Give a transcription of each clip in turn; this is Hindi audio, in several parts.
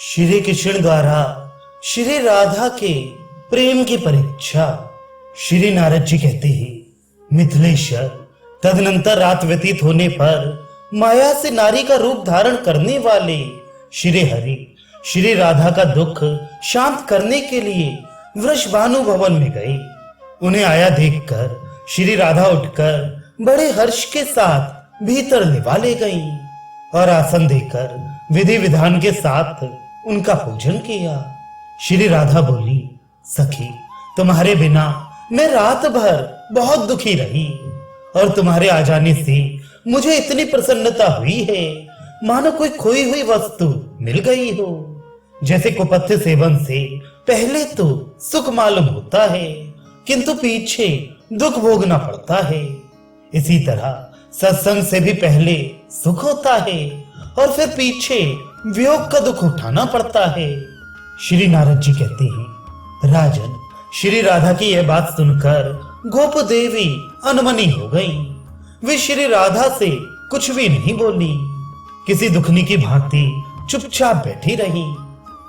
श्री कृष्ण द्वारा श्री राधा के प्रेम की परीक्षा। श्री नारद जी कहते हैं, मिथिलेश्वर, तदनंतर रात व्यतीत होने पर माया से नारी का रूप धारण करने वाले श्री हरि श्री राधा का दुख शांत करने के लिए वृषभानु भवन में गए। उन्हें आया देखकर श्री राधा उठकर बड़े हर्ष के साथ भीतर निवाले गईं और आसन देकर विधि विधान के साथ उनका पूजन किया। श्री राधा बोली, सखी, तुम्हारे बिना मैं रात भर बहुत दुखी रही और तुम्हारे आ जाने से मुझे इतनी प्रसन्नता हुई है मानो कोई खोई हुई वस्तु मिल गई हो। जैसे कुपथ्य सेवन से पहले तो सुख मालूम होता है किंतु पीछे दुख भोगना पड़ता है, इसी तरह सत्संग से भी पहले सुख होता है और फिर पीछे वियोग का दुख उठाना पड़ता है। श्री नारद जी कहते हैं, राजन, श्री राधा की यह बात सुनकर गोप देवी अनमनी हो गई। वे श्री राधा से कुछ भी नहीं बोली, किसी दुखनी की भांति चुपचाप बैठी रही।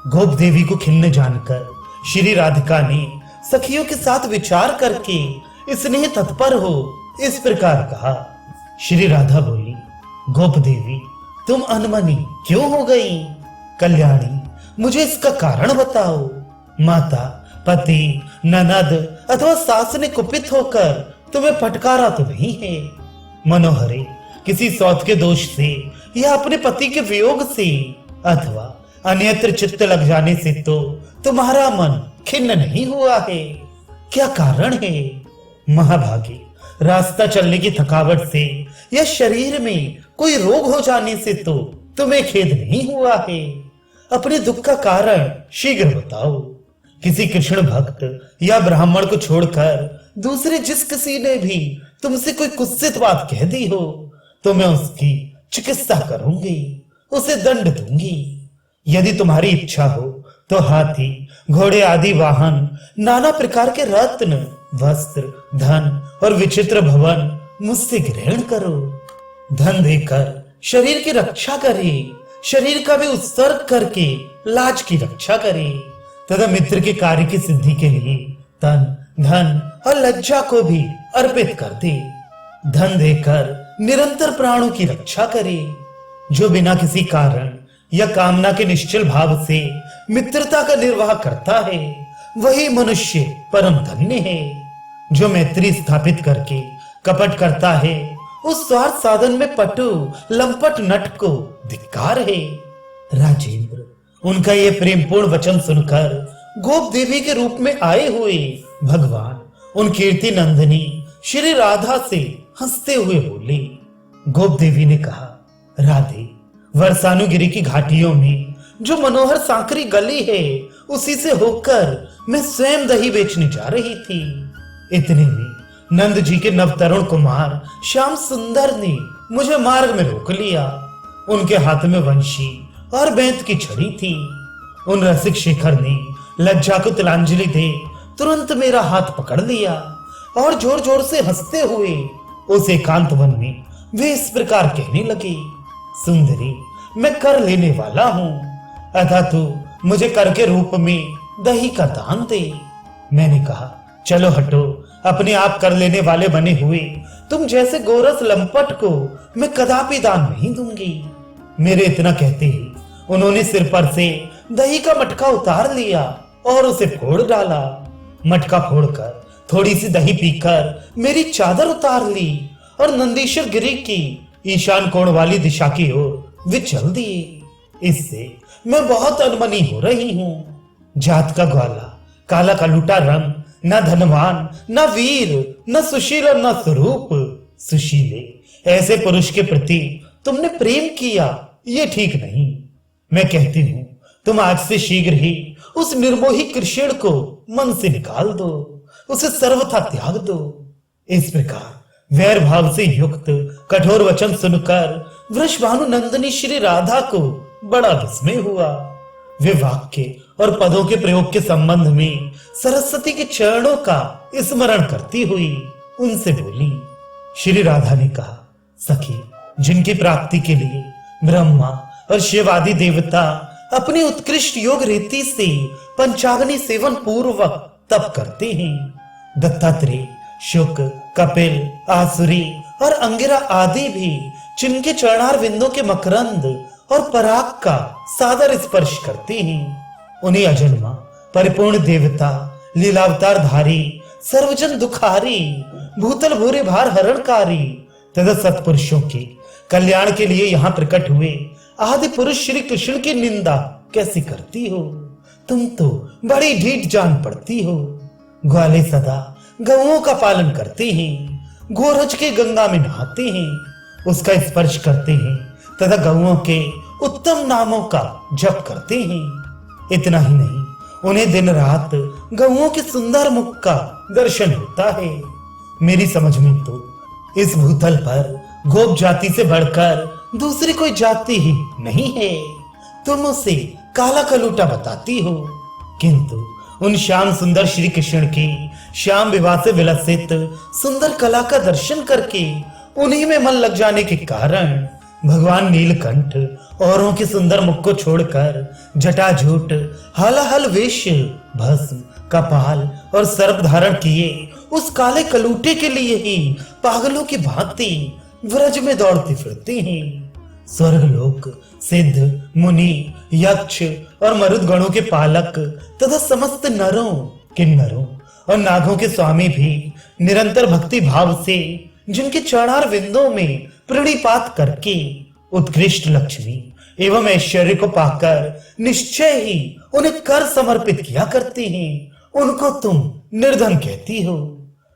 गोप देवी को खिन्न जानकर श्री राधिका ने सखियों के साथ विचार करके स्नेह तत्पर हो इस प्रकार कहा। श्री राधा बोली, गोप देवी, तुम अनमनी क्यों हो गई? कल्याणी, मुझे इसका कारण बताओ। माता, पति, ननद अथवा सास ने कुपित होकर तुम्हें फटकारा तो नहीं है? मनोहरे, किसी सौत के दोष से या अपने पति के वियोग से अथवा अन्यत्र चित्त लग जाने से तो तुम्हारा मन खिन्न नहीं हुआ है? क्या कारण है? महाभागी, रास्ता चलने की थकावट से या शरीर में कोई रोग हो जाने से तो तुम्हें खेद नहीं हुआ है? अपने दुख का कारण शीघ्र बताओ। किसी कृष्ण भक्त या ब्राह्मण को छोड़कर दूसरे जिस किसी ने भी तुमसे कोई कुत्सित बात कह दी हो तो मैं उसकी चिकित्सा करूंगी, उसे दंड दूंगी। यदि तुम्हारी इच्छा हो तो हाथी, घोड़े आदि वाहन, नाना प्रकार के रत्न, वस्त्र, धन और विचित्र भवन मुझसे ग्रहण करो। धन देकर शरीर की रक्षा करे, शरीर का भी उत्सर्ग करके लाज की रक्षा करे तथा मित्र के कार्य की सिद्धि के लिए तन, धन और लज्जा को भी अर्पित कर दे। धन देकर निरंतर प्राणों की रक्षा करे। जो बिना किसी कारण या कामना के निश्चल भाव से मित्रता का निर्वाह करता है वही मनुष्य परम धन्य है। जो मैत्री स्थापित करके कपट करता है उस स्वार्थ साधन में पटु लंपट नट को धिक्कार है। राजेंद्र, उनका ये प्रेमपूर्ण वचन सुनकर गोप देवी के रूप में आए हुए भगवान उन कीर्ति नंदिनी श्री राधा से हंसते हुए बोले। गोप देवी ने कहा, राधे, वर्षानुगिरी की घाटियों में जो मनोहर सांकरी गली है उसी से होकर मैं स्वयं दही बेचने जा रही थी। इतने में नंद जी के नवतरुण कुमार श्याम सुंदर ने मुझे मार्ग में रोक लिया। उनके हाथ में वंशी और बेंत की छड़ी थी। उन रसिक शेखर ने लज्जा को तिलांजलि दे तुरंत मेरा हाथ पकड़ लिया और जोर जोर से हंसते हुए उस एकांत वन में वे इस प्रकार कहने लगे, सुंदरी, मैं कर लेने वाला हूं, अतः तू मुझे कर के रूप में दही का दान दे। मैंने कहा, चलो हटो, अपने आप कर लेने वाले बने हुए तुम जैसे गोरस लंपट को मैं कदापि दान नहीं दूंगी। मेरे इतना कहते ही उन्होंने सिर पर से दही का मटका उतार लिया और उसे फोड़ डाला। मटका फोड़कर थोड़ी सी दही पीकर मेरी चादर उतार ली और नंदीश्वर गिरी की ईशान कोण वाली दिशा की ओर वे चल दिए। इससे मैं बहुत अनमनी हो रही हूँ। जात का ग्वाला, काला कलूटा रंग, न धनवान, न वीर, न सुशील और न स्वरूप सुशीले ऐसे पुरुष के प्रति तुमने प्रेम किया, ये ठीक नहीं। मैं कहती हूँ तुम आज से शीघ्र ही उस निर्मोही कृष्ण को मन से निकाल दो, उसे सर्वथा त्याग दो। इस प्रकार वैर भाव से युक्त कठोर वचन सुनकर वृषभानु नंदिनी श्री राधा को बड़ा विस्मय हुआ। वे वाक्य और पदों के प्रयोग के संबंध में सरस्वती के चरणों का स्मरण करती हुई उनसे बोली। श्री राधा ने कहा, सखी, जिनकी प्राप्ति के लिए ब्रह्मा और शिव आदि देवता अपनी उत्कृष्ट योग रीति से पंचाग्नि सेवन पूर्वक तप करते हैं। दत्तात्रेय, शुक, कपिल, आसुरी और अंगिरा आदि भी जिनके चरणार विंदों के मकरंद और पराग का सादर स्पर्श करते हैं, उन्हें अजन्मा परिपूर्ण देवता, लीलावतार धारी, सर्वजन दुखारी, भूतल भूरे भार हरणकारी तथा सत्पुरुषों के कल्याण के लिए यहाँ प्रकट हुए आदि पुरुष श्री कृष्ण की निंदा कैसी करती हो? तुम तो बड़ी ढीठ जान पड़ती हो। ग्वाले सदा गौओं का पालन करते हैं, गोरज के गंगा में नहाते हैं, उसका स्पर्श करते हैं तथा गौओं के उत्तम नामों का जप करते हैं। इतना ही नहीं, उन्हें दिन रात गौओं के सुंदर मुख का दर्शन होता है। मेरी समझ में तो इस भूतल पर गोप जाति से बढ़कर दूसरी कोई जाति ही नहीं है। तुम उसे काला कलूटा बताती हो, किंतु उन श्याम सुंदर श्री कृष्ण की श्याम विवाह से विलसित सुंदर कला का दर्शन करके उन्हीं में मन लग जाने के कारण भगवान नीलकंठ औरों के सुंदर मुख को छोड़कर जटाजूट, हलाहल वेश, भस्म, कपाल और सर्प धारण किए उस काले कलूटे के लिए ही पागलों की भांति व्रज में दौड़ते फिरते हैं। स्वर्गलोक, सिद्ध, मुनि, यक्ष और मरुद गणों के पालक तथा समस्त नरों, किन्नरों और नागों के स्वामी भी निरंतर भक्ति भाव से जिनके चरणार विंदों में प्रणिपात करके उत्कृष्ट लक्ष्मी एवं ऐश्वर्य को पाकर निश्चय ही उन्हें कर समर्पित किया करते हैं, उनको तुम निर्धन कहती हो।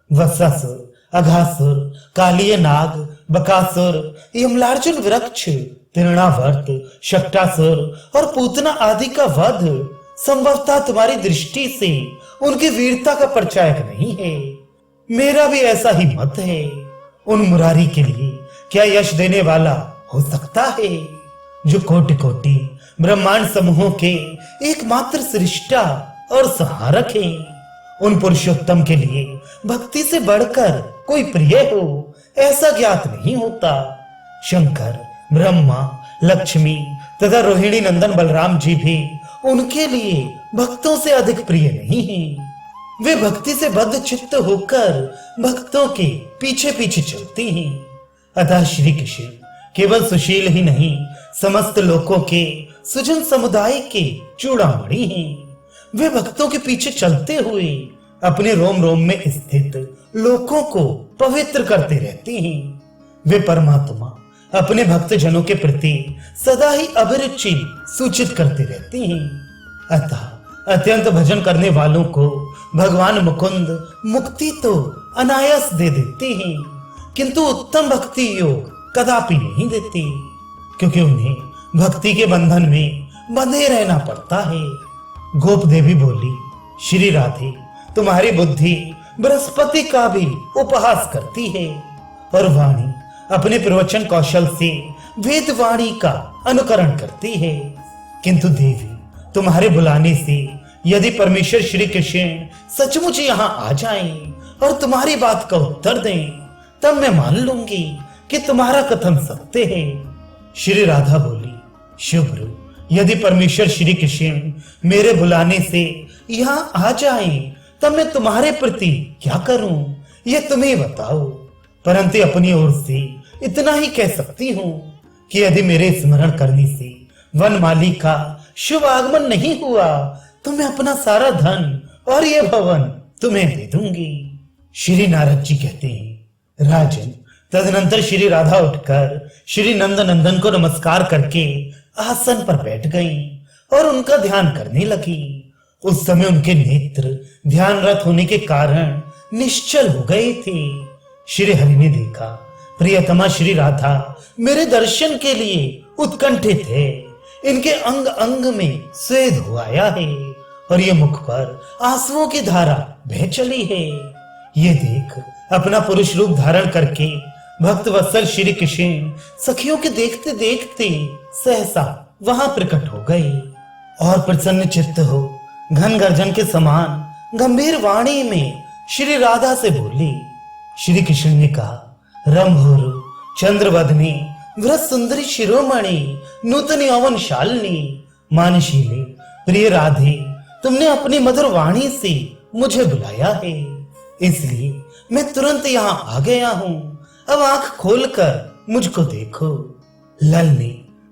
वत्सासुर, अघासुर, कालिय नाग, बकासुर, यमलार्जुन वृक्ष, तृणावर्त, शक्टासुर और पूतना आदि का वध संभवतः तुम्हारी दृष्टि से उनकी वीरता का परिचायक नहीं है। मेरा भी ऐसा ही मत है। उन मुरारी के लिए क्या यश देने वाला हो सकता है, जो कोटि कोटि ब्रह्मांड समूहों के एकमात्र सृष्टा और संहारक है। उन पुरुषोत्तम के लिए भक्ति से बढ़कर कोई प्रिय हो, ऐसा ज्ञात नहीं होता। शंकर, ब्रह्मा, लक्ष्मी तथा रोहिणी नंदन बलराम जी भी उनके लिए भक्तों से अधिक प्रिय नहीं हैं। वे भक्ति से बद्ध चित्त होकर भक्तों के पीछे पीछे चलते हैं। अतः श्री कृष्ण केवल सुशील ही नहीं, समस्त लोकों के सुजन समुदाय के चूड़ामणि हैं। वे भक्तों के पीछे चलते हुए अपने रोम रोम में स्थित लोकों को पवित्र करते रहते हैं। वे परमात्मा अपने भक्त जनों के प्रति सदा ही अभिरुचि सूचित करते रहते हैं। अतः अत्यंत भजन करने वालों को भगवान मुकुंद मुक्ति तो अनायास दे देते हैं, किंतु उत्तम भक्ति योग कदापि नहीं देते, क्योंकि उन्हें भक्ति के बंधन में बंधे रहना पड़ता है। गोप देवी बोली, श्री राधे, तुम्हारी बुद्धि बृहस्पति का भी उपहास करती है और वाणी अपने प्रवचन कौशल से वेद वाणी का अनुकरण करती है, किंतु देवी तुम्हारे बुलाने से यदि परमेश्वर श्री कृष्ण सचमुच यहाँ आ जाएं और तुम्हारी बात का उत्तर दें, तब मैं मान लूंगी कि तुम्हारा कथन सत्य है। श्री राधा बोली, शुभ्र, यदि परमेश्वर श्री कृष्ण मेरे बुलाने से यहाँ आ जाएं, तब मैं तुम्हारे प्रति क्या करूं, यह तुम्हें बताओ। परंतु अपनी ओर से इतना ही कह सकती हूँ कि यदि मेरे स्मरण करने से वनमाली का शुभ आगमन नहीं हुआ, तो मैं अपना सारा धन और ये भवन तुम्हें दे दूंगी। श्री नारद जी कहते हैं, राजन, तदनंतर श्री राधा उठकर श्री नंद नंदन को नमस्कार करके आसन पर बैठ गई और उनका ध्यान करने लगी। उस समय उनके नेत्र ध्यानरत होने के कारण निश्चल हो गए थे। श्री हरि ने देखा, प्रियतमा श्री राधा मेरे दर्शन के लिए उत्कंठित है। इनके अंग अंग में स्वेद हो आया है और ये मुख पर आंसुओं की धारा बह चली है। ये देख अपना पुरुष रूप धारण करके भक्त वत्सल श्री कृष्ण सखियों के देखते देखते सहसा वहां प्रकट हो गए और प्रसन्न चित्त हो घन गर्जन के समान गंभीर वाणी में श्री राधा से बोली। श्री कृष्ण ने कहा, रंभोरु, चंद्रवदनी, वृष सुंदरी शिरोमणि, नूतन यौवन शालिनी, मानशीले प्रिय राधे, तुमने अपनी मधुर वाणी से मुझे बुलाया है, इसलिए मैं तुरंत यहाँ आ गया हूँ। अब आंख खोलकर मुझको देखो। लल ने,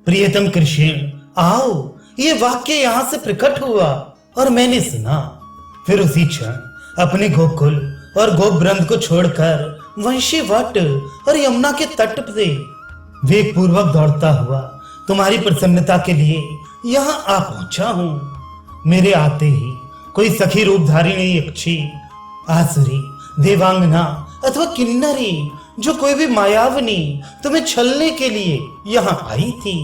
प्रियतम कृष्ण आओ, ये वाक्य यहाँ से प्रकट हुआ और मैंने सुना। फिर उसी क्षण अपने गोकुल और गोवृंद को छोड़कर वंशी वट और यमुना के तट पे वेग पूर्वक दौड़ता हुआ तुम्हारी प्रसन्नता के लिए यहाँ आ पहुंचा हूँ। मेरे आते ही कोई सखी रूपधारिणी यक्षी, आसुरी, देवांगना अथवा किन्नरी, जो कोई भी मायावनी तुम्हें छलने के लिए यहाँ आई थी,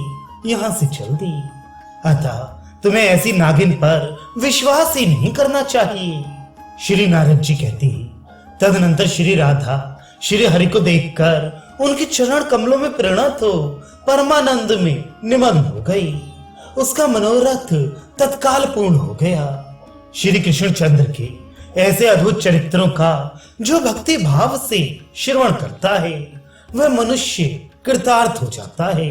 यहाँ से चल दी। अतः तुम्हें ऐसी नागिन पर विश्वास ही नहीं करना चाहिए। श्री नारद जी कहती ही तदनंतर श्री राधा श्री हरि को देखकर उनके चरण कमलों में प्रणत हो परमानंद में निमग्न हो गई। उसका मनोरथ तत्काल पूर्ण हो गया। श्री कृष्ण चंद्र के ऐसे अद्भुत चरित्रों का जो भक्ति भाव से श्रवण करता है, वह मनुष्य कृतार्थ हो जाता है।